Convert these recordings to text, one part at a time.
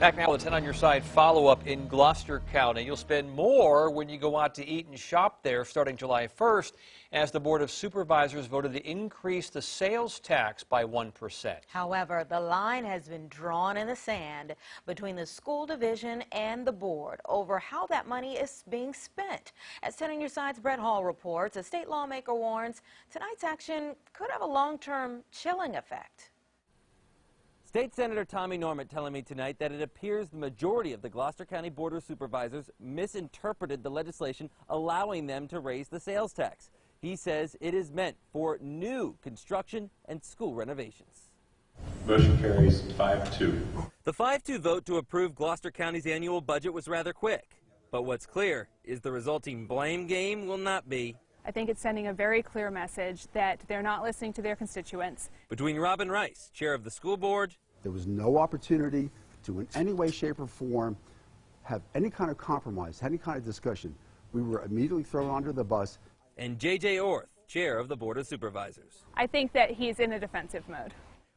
Back now with 10 on your side follow-up in Gloucester County. You'll spend more when you go out to eat and shop there starting July 1st as the Board of Supervisors voted to increase the sales tax by 1%. However, the line has been drawn in the sand between the school division and the board over how that money is being spent. As 10 on your side's Brett Hall reports, a state lawmaker warns tonight's action could have a long-term chilling effect. State Senator Tommy Norment telling me tonight that it appears the majority of the Gloucester County Board of Supervisors misinterpreted the legislation allowing them to raise the sales tax. He says it is meant for new construction and school renovations. Motion carries 5-2. The 5-2 vote to approve Gloucester County's annual budget was rather quick. But what's clear is the resulting blame game will not be. I think it's sending a very clear message that they're not listening to their constituents. Between Robin Rice, chair of the school board, there was no opportunity to in any way, shape, or form have any kind of compromise, any kind of discussion. We were immediately thrown under the bus. And J.J. Orth, chair of the Board of Supervisors. I think that he's in a defensive mode.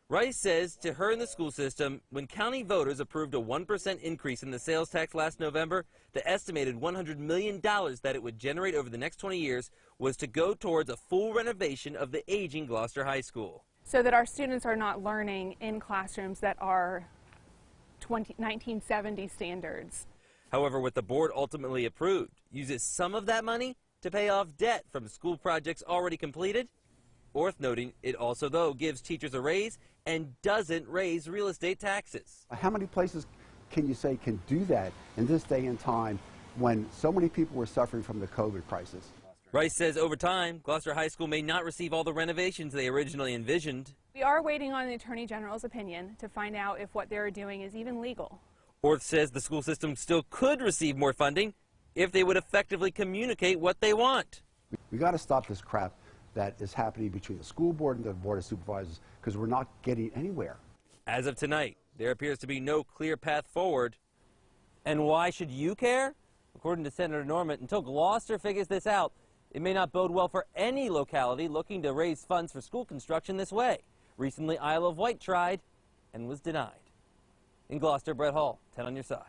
Rice says to her in the school system, when county voters approved a 1% increase in the sales tax last November, the estimated $100 million that it would generate over the next 20 years was to go towards a full renovation of the aging Gloucester High School. So that our students are not learning in classrooms that are 1970 standards. However, what the board ultimately approved uses some of that money to pay off debt from school projects already completed. Orth noting it also, though, gives teachers a raise and doesn't raise real estate taxes. How many places can you say can do that in this day and time when so many people were suffering from the COVID crisis? Rice says over time, Gloucester High School may not receive all the renovations they originally envisioned. We are waiting on the Attorney General's opinion to find out if what they're doing is even legal. Orth says the school system still could receive more funding if they would effectively communicate what they want. We got to stop this crap that is happening between the school board and the Board of Supervisors because we're not getting anywhere. As of tonight, there appears to be no clear path forward. And why should you care? According to Senator Norment, until Gloucester figures this out, it may not bode well for any locality looking to raise funds for school construction this way. Recently, Isle of Wight tried and was denied. In Gloucester, Brett Hall, 10 on your side.